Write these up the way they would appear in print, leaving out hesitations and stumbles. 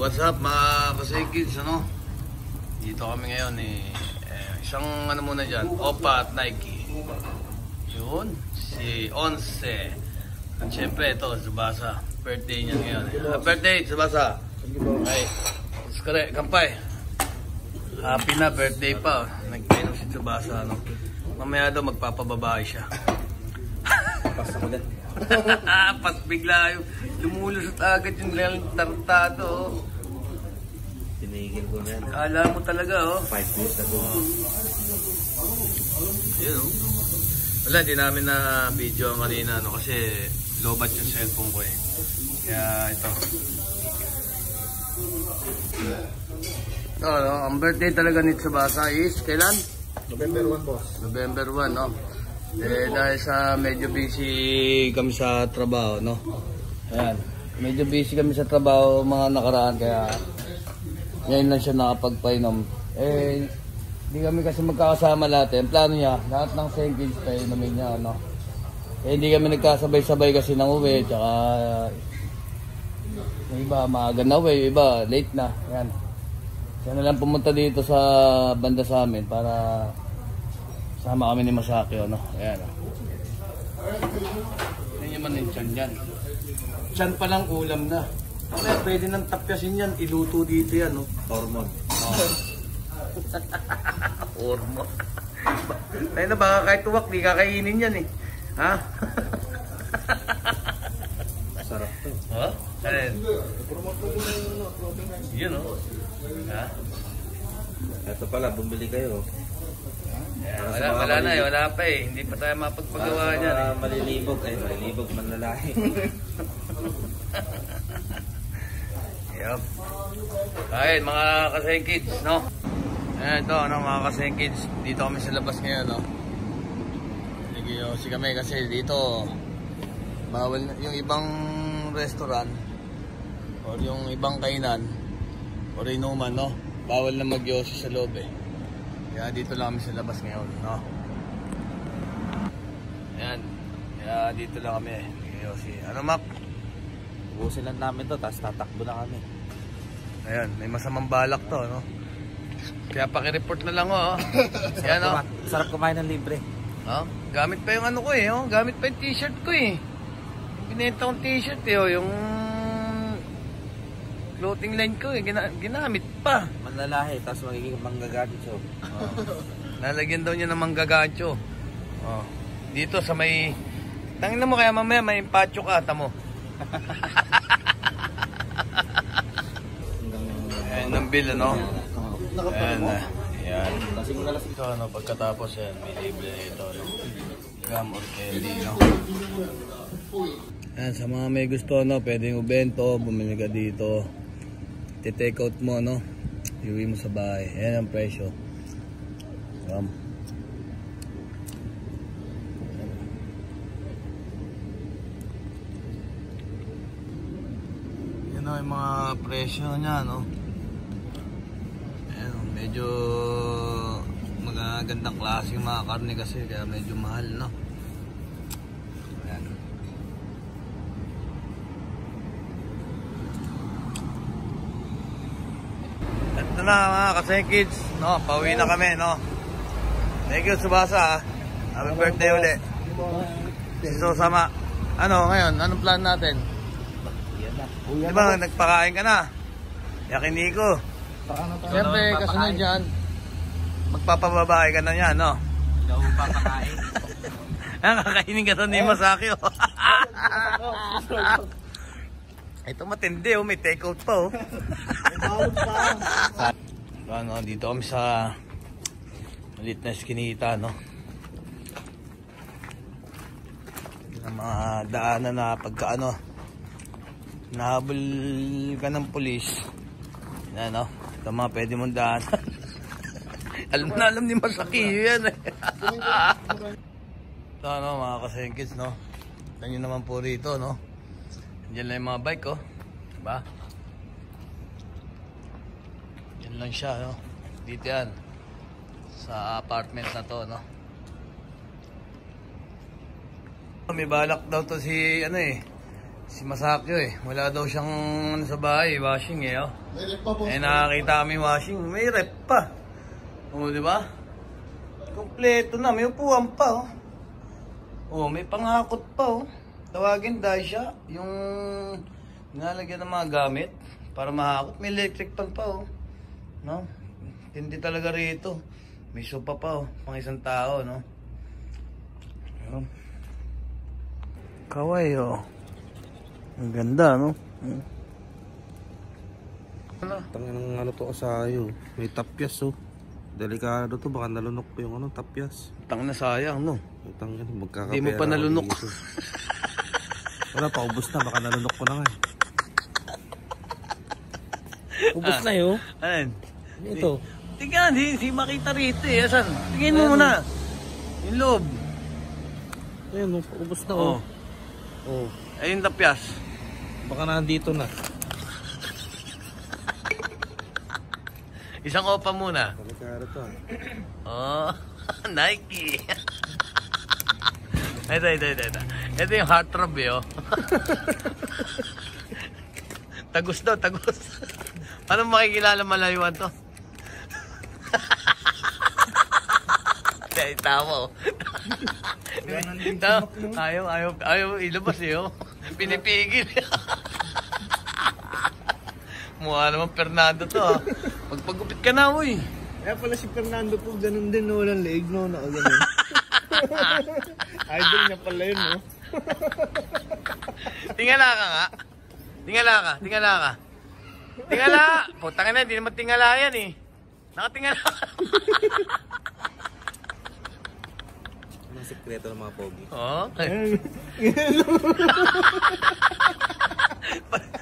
What's up mga kasekids, ano? Dito kami ngayon isang ano muna dyan, Oppa at Nike. Yun, si Once. At syempre ito, Tsubasa. Birthday niya ngayon. Birthday, Tsubasa! Ay, skare, kampay. Happy na, birthday pa. Nagpainom si Tsubasa, ano? Mamaya daw magpapababae siya. Pas ako din. Pas bigla yung lumulusot agad yung real tartado. Tinigil ko na yan. Kala mo talaga 5 years ago. Yun Wala, di namin na video ang kanina kasi lobat yung cellphone ko Kaya ito. Ang birthday talaga ni Tsubasa is kailan? November 1, boss. November 1, no? Dahil sa medyo busy kami sa trabaho, no? Ayan. Medyo busy kami sa trabaho mga nakaraan, kaya ngayon lang siya nakapagpainom. Hindi kami kasi magkakasama lahat. Ang plano niya, lahat ng Senkins tayo namin niya, no? Hindi kami nagkasabay-sabay kasi ng uwi, tsaka yung iba maaga na uwi, yung iba late na. Ayan. Siya na lang pumunta dito sa banda sa amin para sama kami ni Masaki, no? Ayan, Yan naman yung tiyan dyan. Tiyan pa lang ulam na. Pwede nang tapyasin yan, iluto dito yan, no? Hormone. Hormone. Tayo na, baka kahit tuwak, di kakainin yan Ha? Sarap to. Ha? Alin? Yun, Ha? Ito pala, bumili kayo. Wala na wala pa Hindi pa tayo mapagpagawa niyan Malilibog, malilibog man lalaki. Yup. Ayun, mga kasekids, no? Ayan, ito, mga kasekids. Dito kami sa labas ngayon, no? Nag-iossi kami kasi dito bawal yung ibang restaurant or yung ibang kainan or inuman, no? Bawal na mag-iossi sa loob, Kaya dito lang kami sa labas ngayon, no? Ayan. Kaya dito lang kami, nag-iossi. Ano, Mac? Ubusin lang namin to, tapos tatakbo na kami. Ayan, may masamang balak to, no? Kaya pakireport na lang, Ayan, Sarap kumain ng libre. Gamit pa yung ano ko, Gamit pa yung t-shirt ko, Binenta kong t-shirt, yung clothing line ko, ginamit pa. Manlalahi, tapos magiging manggagacho. Lalagyan daw niya ng manggagacho. Dito sa may... Tangin mo, kaya mamaya may impatyo ka, tamo. Ayan, ng bill, ano? Ayan, ayan. Ito, pagkatapos yan, may libre ito, gum or candy, Ayan, sa mga may gusto, pwedeng ubento, bumili ka dito. Take out mo, iuwi mo sa bahay. Ayan ang presyo. Yan yung mga presyo niya, Ayan, medyo magagandang klase yung mga karne kasi kaya medyo mahal, Ayan. Ito na mga kasekids, pauwi na kami, Thank you, Tsubasa, Happy birthday uli. Sama. Ano ngayon? Anong plan natin? Di ba nagpakain ka na? Yakiniko. Siyempre, kasunod dyan, magpapababae ka na yan, Hindi ako papakain. Kakainin ka to ni Masaki, Ito matindi, may take out pa, Dito kami sa maliit na skinita, Yung mga daanan na pagka nahabol ka ng pulis. Yan, ito mga pwede mong daanan. alam ni Masaki yan, Ito, mga kasenkits, Tignan nyo naman po rito, Diyan lang yung mga bike, Diba? Yan lang siya, Dito yan. Sa apartment na to, May balak daw to si Si Masakyo eh. Wala daw siyang sa bahay, washing eh. Oh. May rep pa po. Eh nakakita kami washing. May rep pa. O, di ba? Kompleto na. May upuan pa. Oh, may panghakot pa. Oh. Tawagin Daisha. Yung nalagyan ng mga gamit para mahakot. May electric pan pa. Oh. No? Hindi talaga rito. May sopa pa. Oh. Pang isang tao. No? Kaway oh. Ang ganda no? Tangin ng ano to asayo. May tapyas oh. Delikado to, baka nalunok pa yung ano, tapyas. Tang na sayang no? Tangin, magkakapera. Hindi mo pa nalunok. Wala pa, ubos na, baka nalunok ko na nga eh. Ubos na yun. Ano? Ito. Tingnan, hindi makita rito eh. Asan? Tingin mo muna. Yung loob. Ayun, ubos na oh. Oh. Ayun tapyas. Baka nandito na. Isang opa muna. Delikado to. Oh, Nike. Ito. Ito yung heartthrob eh oh. Tagus daw, tagus. Paano makikilala malayuan to? Kaya tama oh. Ayaw ilabas eh oh. Pinipigil. Mukha naman Fernando to ha. Magpagupit ka na uy. Kaya pala si Fernando po, ganun din no, walang leeg no, nakaganon. Idol niya pala yun no. Tingala ka nga. Tingala ka. Putangin na, hindi naman tingala yan eh. Nakatingala ka. Anong sekreto ng mga pogi? Oo.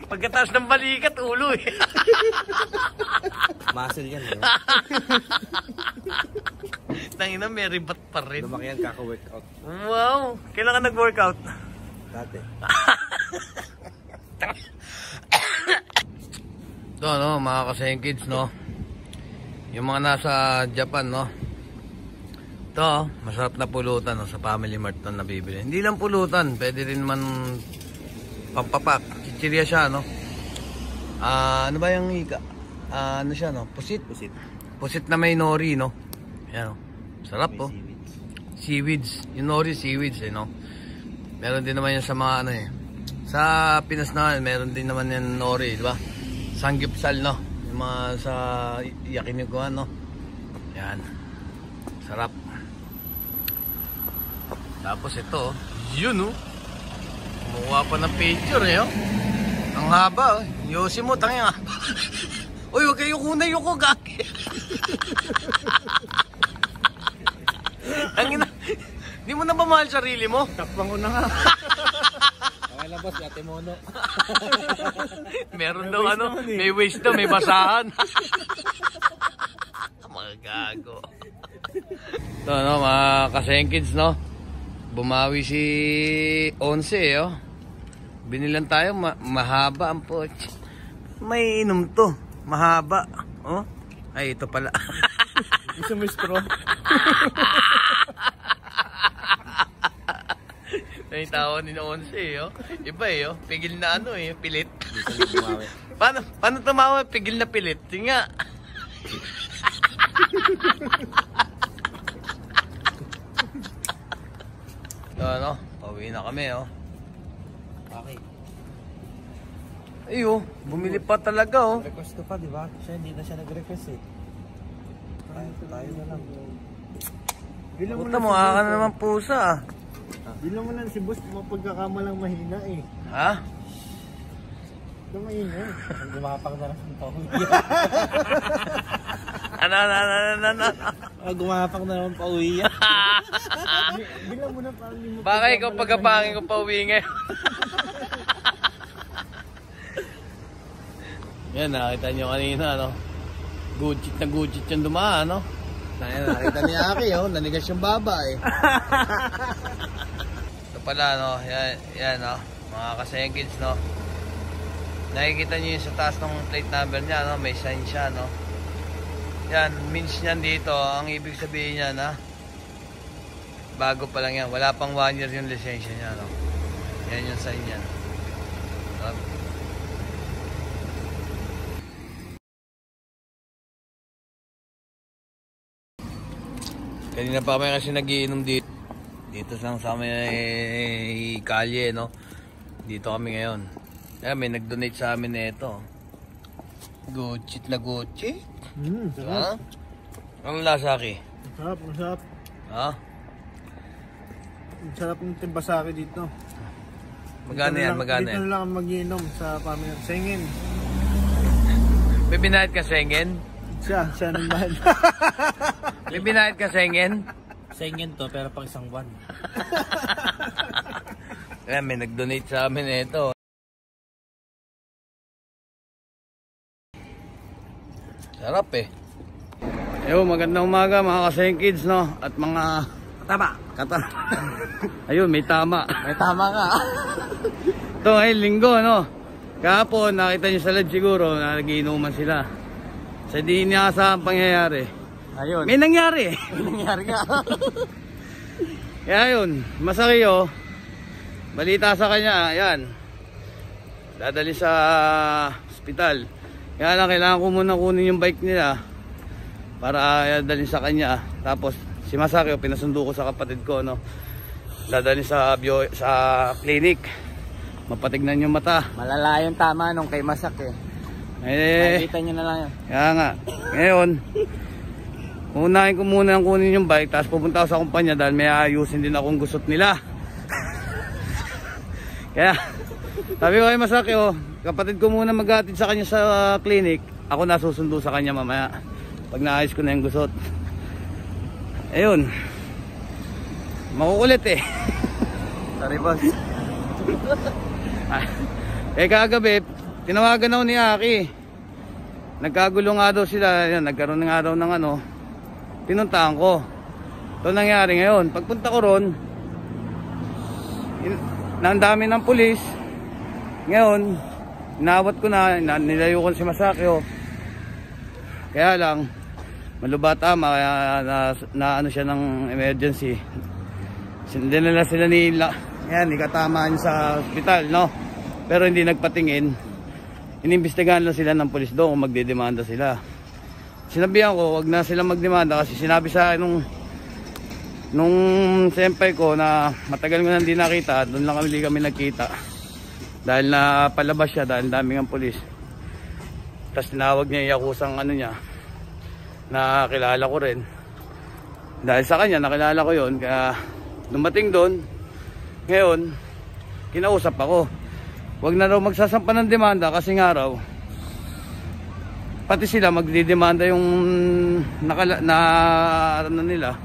Pagkataas ng balikat, ulo eh. Muscle yan eh. Tangina, may ribat pa rin. Lumaki yan, kaka-workout. Wow, kailan ka nag-workout? Dati. Ito no, mga kasengkids no. Yung mga nasa Japan no. Ito, masarap na pulutan no, sa Family Mart na nabibili. Hindi lang pulutan, pwede rin man pampapak. Chichirya siya no. Ano ba yung ika? Ano siya no? Pusit. Pusit na may nori no. Yan no. Sarap po. Seaweeds. Yung nori seaweeds eh no. Meron din naman yan sa mga ano eh. Sa Pinas na meron din naman yan nori, di ba? Sanggipsal no. Yung mga sa Yakinikuan no. Yan. Sarap. Tapos ito, yun no. Kumuha pa ng picture eh oh. Ang haba oh. Yosi mo, tangi nga. Uy, huwag kayo kunay yung ko, gagi. Tangina. Di mo na ba mahal sarili mo? Takpang ko na nga. Okay lang boss, yate mono. Meron daw ano, may waste daw, may basahan. Mga gago. Ito no, mga kasengkids no. Bumawi si Once eh oh. Binilan tayo, mahaba ang poch. May inom to, mahaba. Oh, ay ito pala. Gusto mo straw? May tawa ni Once eh oh. Iba eh oh, pigil na ano eh, pilit. Bumawi. Paano tumawa? Pigil na pilit. Sige nga. So ano, pauwi na kami oh. Okay. Ay oh, bumili pa talaga oh. Request ko pa, di ba? Siya hindi na siya nag-request eh. Tayo na lang. Bilang Puta mo, ka na naman pusa ah. Bilang mo lang si boss, mapagkakamalang mahina eh. Ha? Mahina. Gumapang na lang ito. Ano? Gumapang na naman pa uwi yan. Bilang mo na parang hindi mo. Baka ikaw pagkapangin ko pa uwi ngayon. Yan, nakita nyo kanina, no? Gudjit na gudjit yung dumaan, no? Nakita ni Aki, oh, nanigas yung baba, eh. Ito pala, no? Yan, no? Mga kasengkids, no? Nakikita nyo yung sa taas ng plate number niya, no? May sign siya, no? Yan, means niyan dito, ang ibig sabihin niya, na bago pa lang yan. Wala pang 1 year yung lisensya niya, no? Yan yung sign niya. Kanina pa kami kasi nagiinom dito. Dito lang sa may kalye, no? Dito kami ngayon. Kaya may nag-donate sa amin na ito. Gucci na Gucci. Sarap. Ang lasa, Aki? Masarap, masarap. Ha? Masarap ng timbasake dito. Magkano yan? Magkano Dito yan? na lang mag-iinom sa pamilya. Sengin. May binayad ka Sengen? Siya naman. May binayad ka Sengen? Sengen to, pero pang isang buwan. Kaya may nag-donate sa amin na ito. Sarap eh. Yo, magandang umaga mga kaseng kids, no? At mga Tama. Ayun, may tama. May tama ka. Ito ngayon, linggo, no? Kahapon, nakita nyo sa live siguro na nagiinuman sila. Sa di niya ang pangyayari. Ayun. May nangyari. May nangyari nga. Kaya yun, Masakyo, balita sa kanya, ayan. Dadali sa ospital. Kaya lang, kailangan ko muna kunin yung bike nila para dalhin sa kanya. Tapos si Masakyo pinasundo ko sa kapatid ko, no. Dadalhin sa clinic. Mapatignan yung mata. Malala yung tama nung kay Masak eh. Nakikita nyo na lang yun. Kaya nga. Ngayon, unahin ko muna ang kunin yung bike. Tapos pupunta ako sa kumpanya dahil may ayusin din akong gusot nila. Kaya sabi ko kay Masakyo, kapatid ko muna maghatid sa kanya sa clinic. Ako nasusundo sa kanya mamaya pag naayos ko na yung gusot. Ayun, makukulit eh. Sorry boss. Eh kagabi, tinawagan ako ni Aki. Nagkagulo nga daw sila. Yan, nagkaroon nga daw ng ano. Pinuntahan ko. Ito nangyari ngayon. Pagpunta ko ron, nandami ng pulis. Ngayon, inawat ko na, nilayo ko si Masakyo. Kaya lang, malubata, na ano siya ng emergency. Dinala sila ni katamaan sa ospital, no? Pero hindi nagpatingin. Inimbestigahan lang sila ng pulis doon kung magdedemanda sila. Sinabihan ko, wag na sila magdemanda kasi sinabi sa akin nung senpai ko na matagal ko nang hindi nakita, doon lang kami nagkita. Dahil na palabas siya, dahil daming ang pulis. Tapos tinawag niya yung yakusang ano niya, na kilala ko rin. Dahil sa kanya, nakilala ko yon. Kaya dumating doon, ngayon, kinausap ako. Wag na raw magsasampa ng demanda kasi nga raw, pati sila magdidemanda yung ano nila.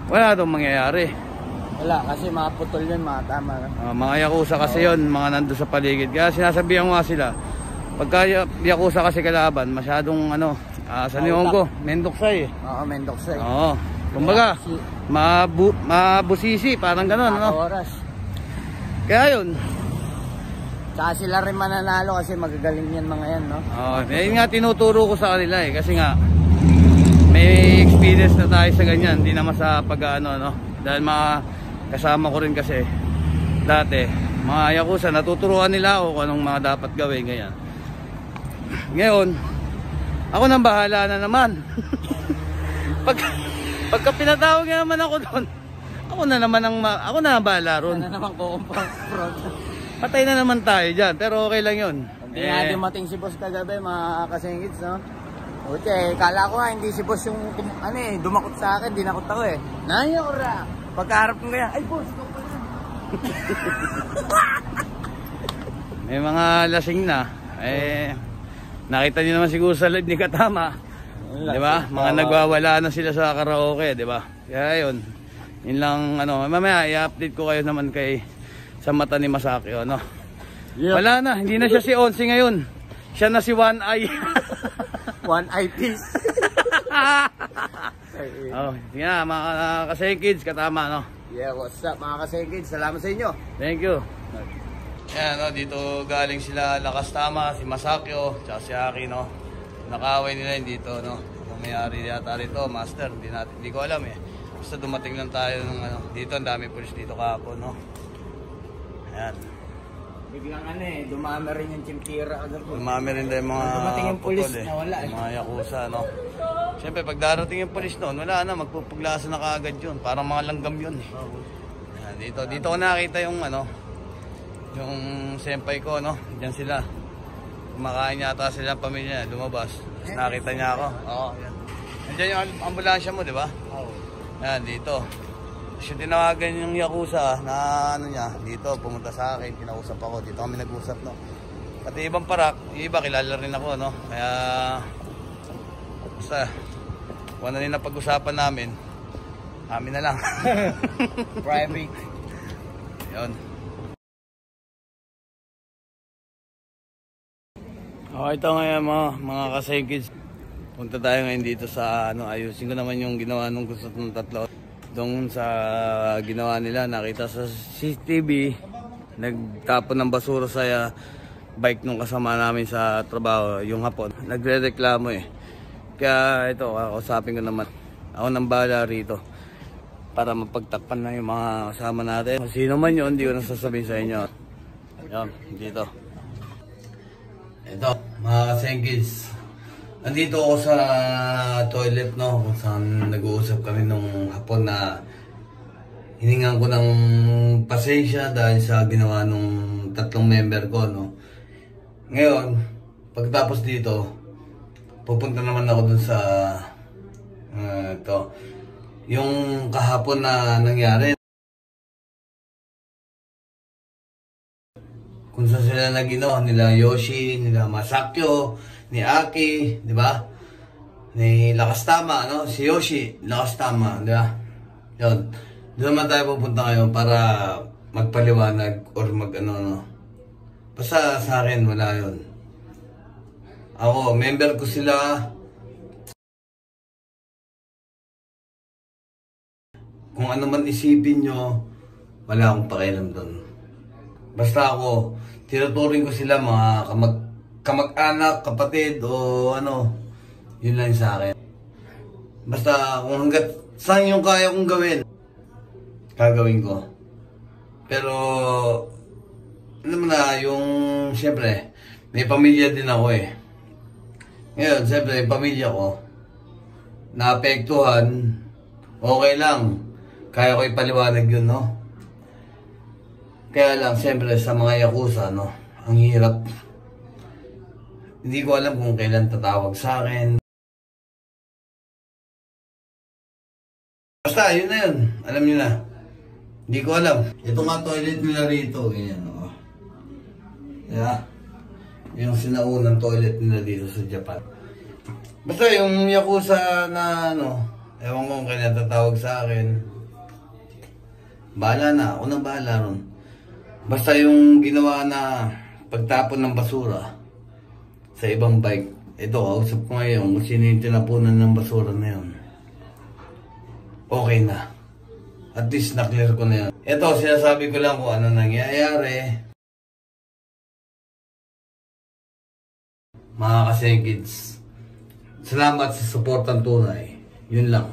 Wala daw mangyayari. Wala, kasi mga putol yun, mga tama. Mga yakuza kasi yun, mga nando sa paligid. Kaya sinasabihan ko nga sila, pagka yakuza kasi kalaban, masyadong ano, sa Nihongo, Mendoksay eh. Oo, Mendoksay. Oo. Kumbaga, mabusisi, parang gano'n, ano? Oras. Kaya yun. Tsaka sila rin mananalo kasi magagaling yan mga yan, no? Oo, yun nga tinuturo ko sa kanila eh. Kasi nga, may experience na tayo sa ganyan. Hindi naman sa pag-ano, no? Dahil mga kasama ko rin kasi dati, mga yakuza, natuturuan nila ako kung anong mga dapat gawin, ganyan. Ngayon, ako nang bahala na naman. Pagka pinatawag na naman ako doon, ako na bahala ron. Ano naman kukumpang Patay na naman tayo dyan, pero okay lang yun. Hindi nga dumating si boss kagabi, mga kasingits, no? Okay, kala ko nga hindi si boss yung dumakot sa akin, dinakot ako eh. Naya ko ra. Pagkaharap ko kaya, ay boss, ikaw pala. May mga lasing na. Nakita niyo naman siguro sa live ni Katama. Di ba? Mga nagwawala na sila sa karaoke, di ba? Kaya yun. Yun lang, mamaya i-update ko kayo naman sa mata ni Masakyo, no? Yep. Wala na, hindi na siya si Onsi ngayon. Siya na si One Eye. One Eye Piece. Yeah, mga kaseng kids, Katama, no? Yeah, what's up mga kaseng kids? Salamat sa inyo. Thank you. Yan, no, dito galing sila Lakas Tama, si Masakyo, tsaka si Aki, no? Nakaway nila yun dito, no? Kung may-ari yata rito, master, hindi ko alam eh. Basta dumating lang tayo ng dito, ang dami pulis dito kahapon, no? Ayan. Biglang dumami rin yung chimpira agad. Dumami rin tayo mga dumating yung pulis, putol, nawala eh. mga yakuza, no? Siyempre, pag darating yung pulis noon, wala na, magpupuglasa na kaagad yun. Parang mga langgam yun eh. Yan, dito ko nakita yung yung senpai ko, no? Diyan sila. Kumakain yata sila ang pamilya, lumabas. Tapos nakita niya ako. Oo, yan. Nandiyan yung ambulansya mo, di ba? Oo. Yan, dito. Tapos yung tinawagan yung yakuza na niya, dito, pumunta sa akin, kinausap ako. Dito kami nag-usap, no? Pati ibang parak, yung iba kilala rin ako, no? Kaya, basta, kung ano rin na pag-usapan namin, amin na lang. Private. Yun. Okay, ito ngayon mga kasengkids. Punta tayo ngayon dito sa ayusin ko naman yung ginawa nung gusto ng tatlo. Doon sa ginawa nila, nakita sa CCTV, nagtapon ng basura sa bike nung kasama namin sa trabaho, yung hapon. Nagre-reklamo eh. Kaya ito, kausapin ko naman. Ako nang bahala rito para mapagtakpan na yung mga kasama natin. Kung sino man yun, hindi ko nasasabihin sa inyo. Yan, dito. Ito, mga kasengkids. Nandito ako sa toilet, no, kung saan nag-uusap kami nung hapon na hiningan ko ng pasensya dahil sa ginawa nung tatlong member ko, no. Ngayon, pagkatapos dito, pupunta naman ako dun sa ito, yung kahapon na nangyari. Kung saan sila nagino, nila Yoshi, nila Masakyo, ni Aki, di ba? Ni Lakastama, no? Si Yoshi, Lakastama, di ba? Yun. Doon naman tayo pupunta ngayon para magpaliwanag or no? Basta sa akin, wala yun. Ako, member ko sila. Kung ano man isipin nyo, wala akong pakialam doon. Basta ako, tinuturing ko sila mga kamag-anak, kapatid, o yun lang sa akin. Basta kung hanggat saan yung kaya kong gawin, gagawin ko. Pero, alam mo na, yung, siyempre, may pamilya din ako eh. Ngayon, siyempre, yung pamilya ko, naapektuhan, okay lang. Kaya ko ipaliwanag yun, no? Kaya lang, siyempre, sa mga yakuza, no? Ang hirap. Hindi ko alam kung kailan tatawag sa akin. Basta, yun na yun. Alam nyo na. Hindi ko alam. Ito nga toilet nila rito. Ganyan, o. Yeah. Yung sinaunang toilet nila dito sa Japan. Basta, yung yakuza na, ewan ko kung kailan tatawag sa akin. Bahala na. Ako na bahala ron. Basta yung ginawa na pagtapon ng basura sa ibang bike. Ito, kausap ko ngayon kung sino yung tinapunan ng basura na yun. Okay na. At least na-clear ko na yun. Ito, sinasabi ko lang kung ano nangyayari. Mga kasengkids, salamat sa suportang tunay. Yun lang.